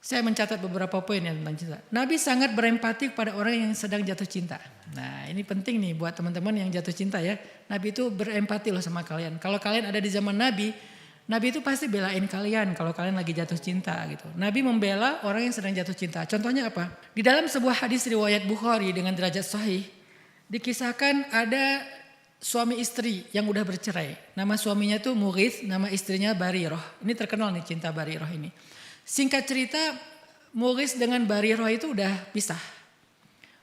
Saya mencatat beberapa poin ya tentang cinta. Nabi sangat berempati kepada orang yang sedang jatuh cinta. Nah ini penting nih buat teman-teman yang jatuh cinta ya. Nabi itu berempati loh sama kalian. Kalau kalian ada di zaman Nabi, Nabi itu pasti belain kalian kalau kalian lagi jatuh cinta gitu. Nabi membela orang yang sedang jatuh cinta. Contohnya apa? Di dalam sebuah hadis riwayat Bukhari dengan derajat sahih, dikisahkan ada suami istri yang udah bercerai. Nama suaminya tuh Mughith, nama istrinya Barirah. Ini terkenal nih cinta Barirah ini. Singkat cerita, Mughith dengan Barirah itu udah pisah.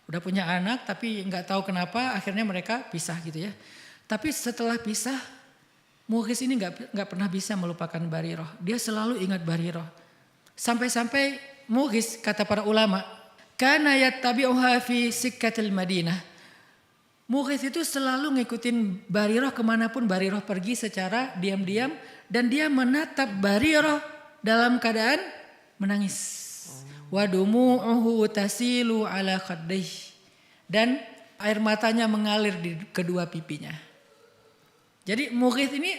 Udah punya anak tapi nggak tahu kenapa akhirnya mereka pisah gitu ya. Tapi setelah pisah, Mughith ini nggak pernah bisa melupakan Barirah. Dia selalu ingat Barirah. Sampai-sampai Mughith kata para ulama, kana yattabi'uha fi sikkatil Madinah. Mughith itu selalu ngikutin Barirah kemanapun Barirah pergi secara diam-diam. Dan dia menatap Barirah dalam keadaan menangis. Wa dumu'uhu tasilu ala khaddih. Dan air matanya mengalir di kedua pipinya. Jadi Mughith ini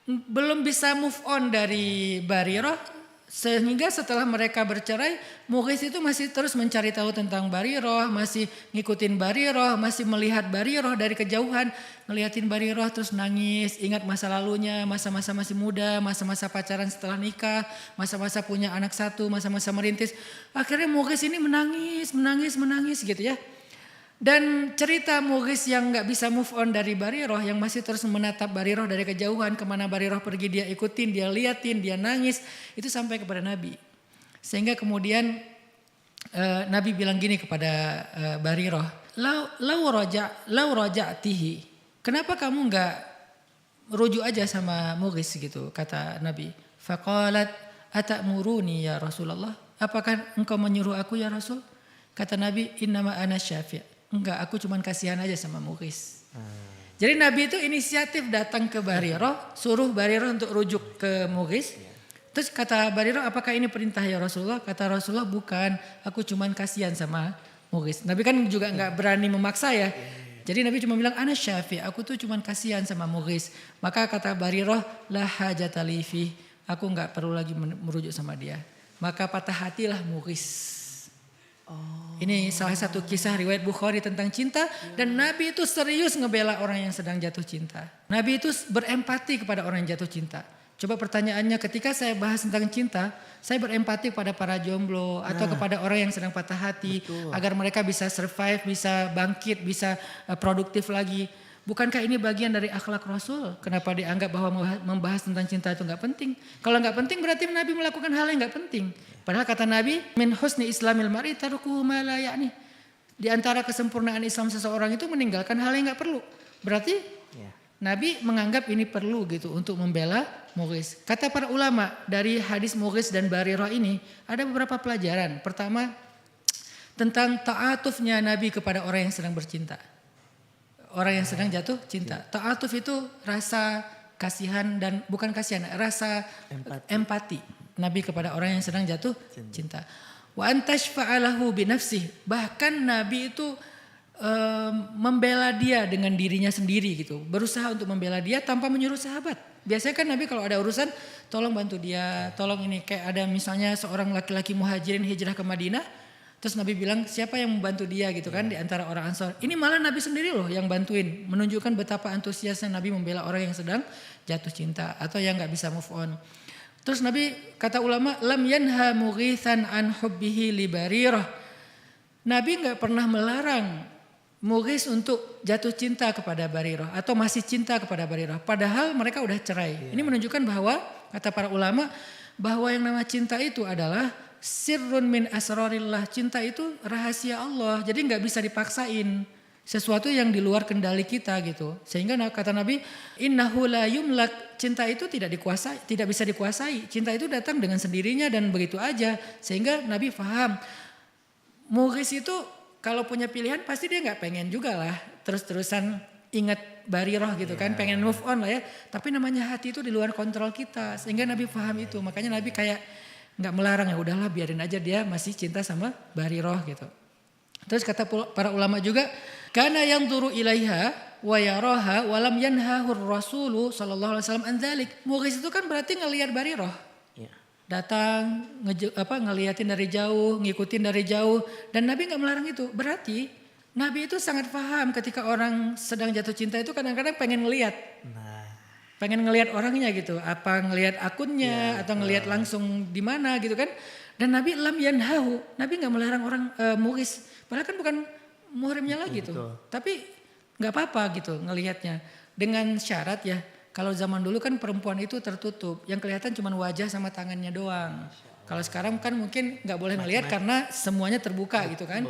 belum bisa move on dari Barirah. Sehingga setelah mereka bercerai, Mughith itu masih terus mencari tahu tentang Barirah, masih ngikutin Barirah, masih melihat Barirah dari kejauhan, ngeliatin Barirah terus nangis, ingat masa lalunya, masa-masa masih muda, masa-masa pacaran setelah nikah, masa-masa punya anak satu, masa-masa merintis. Akhirnya Mughith ini menangis gitu ya. Dan cerita Mughith yang gak bisa move on dari Barirah, yang masih terus menatap Barirah dari kejauhan, kemana Barirah pergi dia ikutin, dia liatin, dia nangis, itu sampai kepada Nabi. Sehingga kemudian Nabi bilang gini kepada Barirah, lau raja'tihi, kenapa kamu gak rujuk aja sama Mughith gitu, kata Nabi. Faqalat atamuruni ya Rasulullah, apakah engkau menyuruh aku ya Rasul? Kata Nabi, innama ana syafi'. Enggak, aku cuman kasihan aja sama Mughith. Jadi Nabi itu inisiatif datang ke Barirah, suruh Barirah untuk rujuk ke Mughith. Terus kata Barirah, apakah ini perintah ya Rasulullah? Kata Rasulullah, bukan, aku cuman kasihan sama Mughith. Nabi kan juga enggak berani memaksa ya. Jadi Nabi cuma bilang, ana syafi', aku tuh cuman kasihan sama Mughith. Maka kata Barirah, la hajata li fi, aku enggak perlu lagi merujuk sama dia. Maka patah hatilah Mughith. Ini salah satu kisah riwayat Bukhari tentang cinta. Dan Nabi itu serius ngebela orang yang sedang jatuh cinta. Nabi itu berempati kepada orang yang jatuh cinta. Coba pertanyaannya, ketika saya bahas tentang cinta, saya berempati kepada para jomblo atau kepada orang yang sedang patah hati. Betul. Agar mereka bisa survive, bisa bangkit, bisa produktif lagi. Bukankah ini bagian dari akhlak Rasul? Kenapa dianggap bahwa membahas tentang cinta itu gak penting? Kalau gak penting berarti Nabi melakukan hal yang gak penting. Padahal kata Nabi, min husni islamil mar'i tarkuhu ma la ya'ni. Di antara kesempurnaan Islam seseorang itu meninggalkan hal yang gak perlu. Berarti Nabi menganggap ini perlu gitu untuk membela Mughith. Kata para ulama, dari hadis Mughith dan Barirah ini ada beberapa pelajaran. Pertama, tentang ta'atufnya Nabi kepada orang yang sedang bercinta. Orang yang sedang jatuh cinta. Ta'atuf itu rasa kasihan dan bukan kasihan, rasa empati Nabi kepada orang yang sedang jatuh cinta. Wa antashfa'alahu binafsih. Bahkan Nabi itu membela dia dengan dirinya sendiri gitu. Berusaha untuk membela dia tanpa menyuruh sahabat. Biasanya kan Nabi kalau ada urusan, tolong bantu dia, tolong ini. Kayak ada misalnya seorang laki-laki muhajirin hijrah ke Madinah. Terus Nabi bilang siapa yang membantu dia gitu kan di antara orang Ansor. Ini malah Nabi sendiri loh yang bantuin. Menunjukkan betapa antusiasnya Nabi membela orang yang sedang jatuh cinta. Atau yang gak bisa move on. Terus Nabi kata ulama, lam yanha Mughithan an hubbihi li Barirah. Nabi gak pernah melarang Mughith untuk jatuh cinta kepada Barirah. Atau masih cinta kepada Barirah. Padahal mereka udah cerai. Ini menunjukkan bahwa kata para ulama bahwa yang nama cinta itu adalah sirrun min asrarillah. Cinta itu rahasia Allah. Jadi gak bisa dipaksain. Sesuatu yang di luar kendali kita gitu. Sehingga kata Nabi, innahu la yumlak. Cinta itu tidak dikuasai, tidak bisa dikuasai. Cinta itu datang dengan sendirinya dan begitu aja. Sehingga Nabi faham. Mughith itu kalau punya pilihan pasti dia gak pengen juga lah. Terus-terusan ingat Barirah gitu kan. Pengen move on lah ya. Tapi namanya hati itu di luar kontrol kita. Sehingga Nabi faham itu. Makanya Nabi kayak nggak melarang, ya udahlah biarin aja dia masih cinta sama Barirah gitu. Terus kata para ulama juga, kana yang turu ilaiha wa yaraha wa lam yanhahu Rasul sallallahu alaihi wasallam an dzalik. Mughith itu kan berarti ngelihat Barirah. datang ngeliatin dari jauh, ngikutin dari jauh, dan Nabi nggak melarang itu. Berarti Nabi itu sangat paham ketika orang sedang jatuh cinta itu kadang-kadang pengen ngeliat. Pengen ngelihat orangnya gitu, apa ngelihat akunnya atau ngelihat langsung di mana gitu kan. Dan Nabi lam yanhahu, Nabi nggak melarang orang muhis, padahal kan bukan muhrimnya lagi tuh. Tapi nggak apa-apa gitu ngelihatnya dengan syarat ya. Kalau zaman dulu kan perempuan itu tertutup, yang kelihatan cuma wajah sama tangannya doang. Kalau sekarang kan mungkin nggak boleh ngelihat karena semuanya terbuka gitu kan.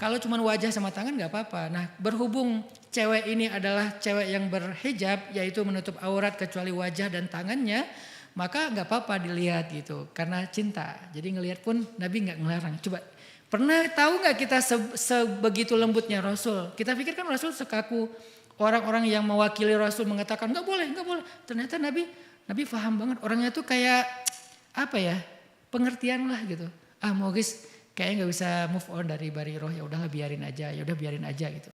Kalau cuma wajah sama tangan nggak apa-apa. Nah berhubung cewek ini adalah cewek yang berhijab, yaitu menutup aurat kecuali wajah dan tangannya, maka nggak apa-apa dilihat gitu karena cinta. Jadi ngelihat pun Nabi nggak ngelarang. Coba pernah tahu nggak kita sebegitu lembutnya Rasul? Kita pikir kan Rasul sekaku orang-orang yang mewakili Rasul mengatakan nggak boleh, nggak boleh. Ternyata Nabi paham banget. Orangnya tuh kayak apa ya? Pengertian lah gitu. Mogis kayaknya nggak bisa move on dari Bariroh, ya udahlah biarin aja gitu.